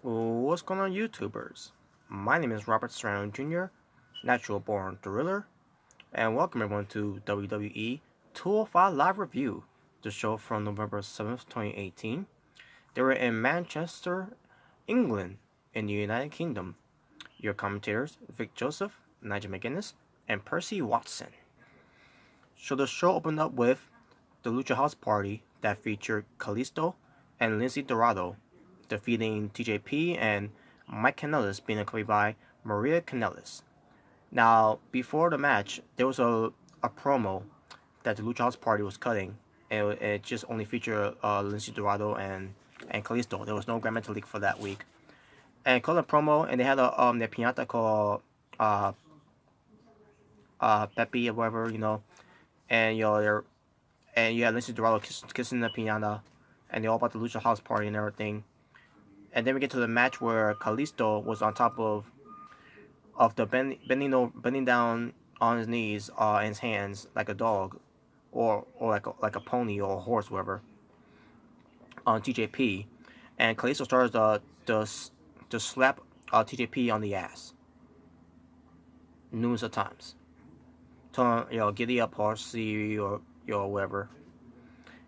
What's going on, YouTubers? My name is Robert Serrano Jr., natural born thriller, and welcome everyone to WWE 205 Live Review, the show from November 7th, 2018. They were in Manchester, England, in the United Kingdom. Your commentators, Vic Joseph, Nigel McGuinness, and Percy Watson. So the show opened up with the Lucha House Party that featured Kalisto and Lindsay Dorado defeating TJP and Mike Kanellis being accompanied by Maria Kanellis. Now, before the match, there was a promo that the Lucha House Party was cutting, and it just only featured Lindsay Dorado and Kalisto. There was no Grand Metalik for that week. And called a promo, and they had their piñata called uh, Pepe or whatever, and you had Lindsay Dorado kissing the piñata, and they all about the Lucha House Party and everything. And then we get to the match where Kalisto was on top of the bending down on his knees and his hands like a dog, or like a pony or a horse, whatever, on TJP, and Kalisto started to slap TJP on the ass numerous of times, telling him, giddy up, horsey, or whatever.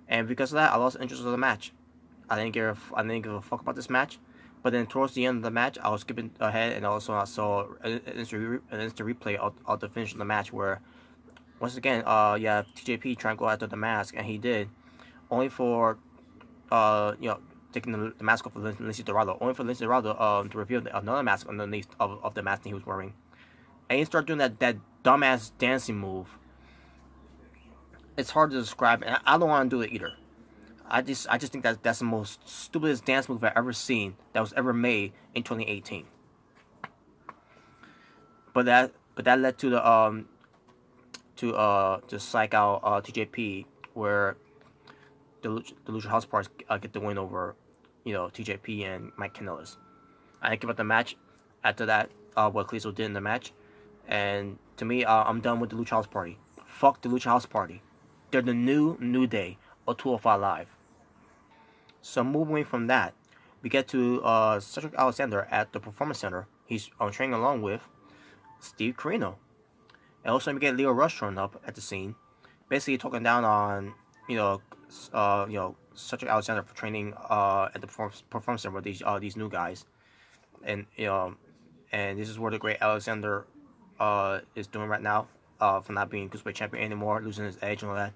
And because of that, I lost interest in the match. I didn't give a fuck about this match. But then towards the end of the match, I was skipping ahead, and also I saw an instant replay of the finish of the match where, once again, TJP trying to go after the mask, and he did, only for, taking the mask off of Lindsay Dorado, only for Lindsay Dorado to reveal another mask underneath of the mask that he was wearing. And he started doing that dumbass dancing move. It's hard to describe, and I don't want to do it either. I just think that's the most stupidest dance move I've ever seen that was ever made in 2018. But that led to to psych out TJP, where the Lucha House Party get the win over TJP and Mike Kanellis. I didn't give up the match after that. What Kalisto did in the match, and to me, I'm done with the Lucha House Party. Fuck the Lucha House Party. They're the New Day of 205 Live. So moving from that, we get to Cedric Alexander at the Performance Center. He's training along with Steve Corino. And also we get Leo Rush showing up at the scene, basically talking down on Cedric Alexander for training at the Performance Center with these new guys, and and this is where the great Alexander is doing right now, for not being Cruiserweight champion anymore, losing his edge and all that,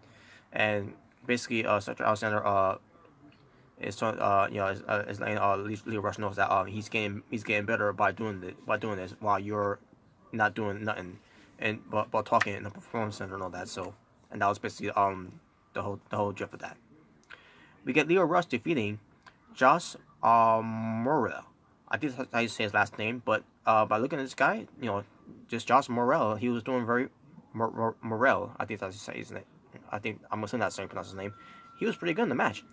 and basically Cedric Alexander is letting Leo Rush knows that he's getting better by doing this while you're not doing nothing, and but talking in the Performance Center and all that. So, and that was basically the whole drift of that. We get Leo Rush defeating Josh Morrell. I think that's how you say his last name, but by looking at this guy, just Josh Morrell, he was doing very Morrell. I think that's his name. I think I'm assuming that's how you pronounce his name. He was pretty good in the match.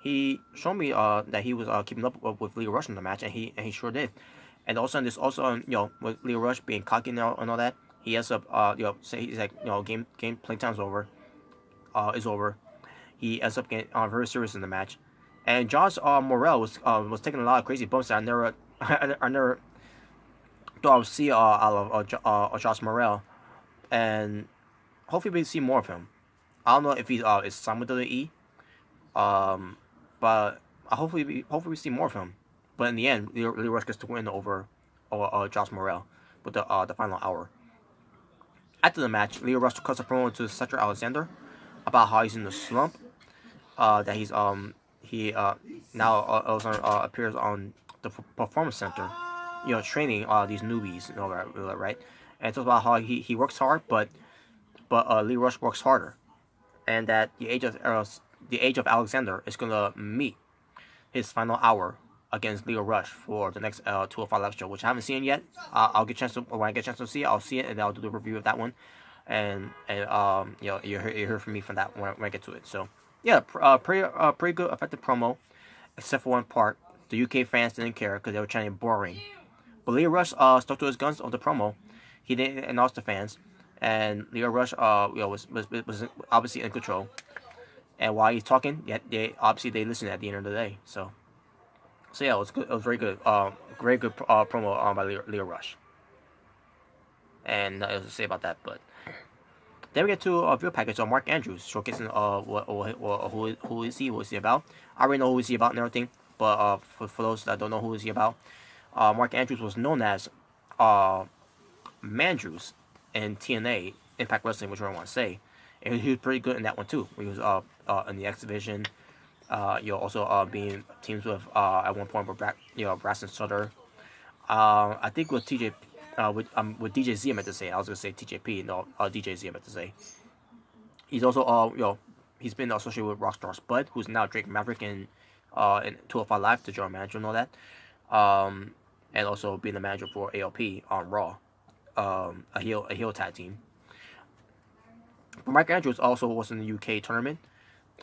He showed me that he was keeping up with Leo Rush in the match, and he sure did. And also, this with Leo Rush being cocky now and all that, he ends up say he's like game playtime's over, is over. He ends up getting very serious in the match, and Josh Morrell was taking a lot of crazy bumps that I never thought I would see out of Josh Morrell, and hopefully we see more of him. I don't know if he is signed with WWE, but hopefully we see more of him. But in the end, Leo Rush gets to win over Josh Morrell with the final hour. After the match, Leo Rush cuts a promo to Cedric Alexander about how he's in the slump. That he now also appears on the Performance Center, training these newbies and all that, right? And it talks about how he works hard, but Leo Rush works harder, and that the age of Alexander is gonna meet his final hour against Leo Rush for the next 205 Live show, which I haven't seen yet. I'll get a chance to when I get a chance to see it, I'll see it, and I'll do the review of that one. And you hear from me from that when I get to it. So yeah, pretty good, effective promo, except for one part. The UK fans didn't care because they were trying to be boring. But Leo Rush stuck to his guns on the promo. He didn't announce the fans, and Leo Rush was obviously in control. And while he's talking, they listen at the end of the day. So So yeah, it was good. It was very good. Very good promo by Leo Rush. And nothing else to say about that. But then we get to a video package of Mark Andrews showcasing who is he, what is he about. I already know who is he about and everything. But for those that don't know who is he about, Mark Andrews was known as Mandrews in TNA Impact Wrestling, whichever I want to say. And he was pretty good in that one too. He was in the X Division. Also being teams with at one point with Braxton Sutter. I think with TJ with DJZ I meant to say. I was gonna say TJP. No, DJZ I meant to say. He's also he's been associated with Rockstar Spud, who's now Drake Maverick in 205 Live, the general manager and all that. And also being the manager for ALP on Raw, a heel tag team. But Mark Andrews also was in the UK tournament,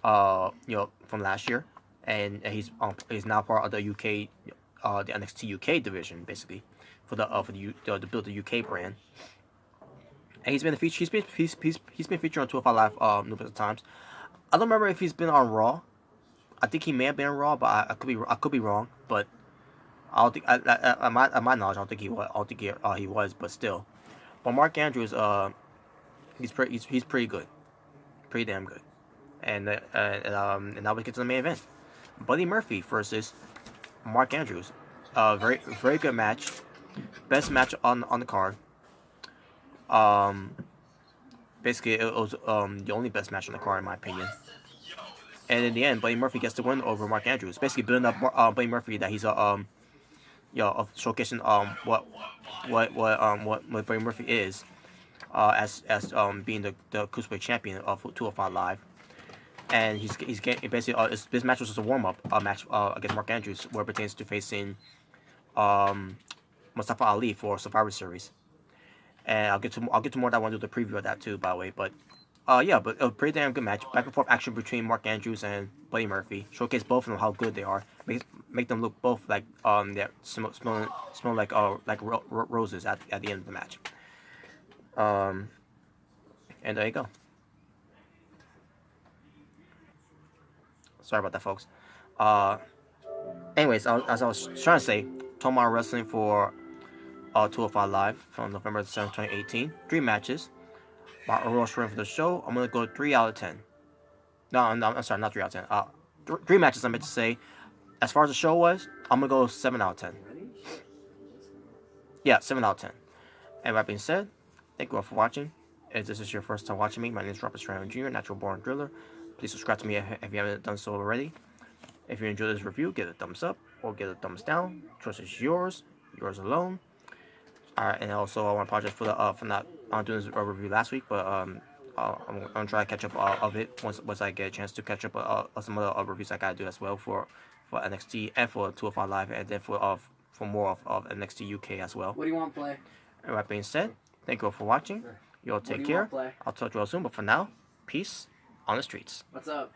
from last year, and he's now part of the UK, the NXT UK division basically, to build the UK brand. And he's been featured. He's been featured on 205 Live numerous times. I don't remember if he's been on Raw. I think he may have been on Raw, but I could be wrong. But I don't think at my knowledge, I don't think he was. I don't think he was, but still. But Mark Andrews, he's pretty good, pretty damn good. And now we get to the main event. Buddy Murphy versus Mark Andrews. Very good match. Best match on the card. Basically it was the only best match on the card in my opinion. And in the end, Buddy Murphy gets the win over Mark Andrews. Basically building up Buddy Murphy that he's of showcasing what Buddy Murphy is, as being the Cruiserweight champion of 205 Live. And he's getting basically this match was just a warm up match against Mark Andrews, where it pertains to facing Mustafa Ali for Survivor Series. And I'll get to more of that. I want to do the preview of that too, by the way. But but a pretty damn good match. Back and forth action between Mark Andrews and Buddy Murphy. Showcase both of them how good they are. Make them look both like they're smell like roses at the end of the match. And there you go. Sorry about that, folks. Anyways, as I was trying to say, Tomar Wrestling for 205 Live from November 7th, 2018. 3 matches. My overall scoring for the show, I'm going to go 3 out of 10. No, I'm sorry, not 3 out of 10. 3 matches, I meant to say. As far as the show was, I'm going to go 7 out of 10. Yeah, 7 out of 10. And that being said, thank you all for watching. If this is your first time watching me, my name is Robert Serrano Jr., Natural Born Driller. Please subscribe to me if you haven't done so already. If you enjoyed this review, give it a thumbs up or give it a thumbs down. Choice is yours alone. Alright, and also I want to apologize for not doing this review last week, but I'm gonna try to catch up of it once I get a chance to catch up some other reviews I gotta do as well for NXT and for 205 Live, and then for more of NXT UK as well. What do you want to play? And that being said, thank you all for watching. You all take care. I'll talk to you all soon, but for now, peace on the streets. What's up?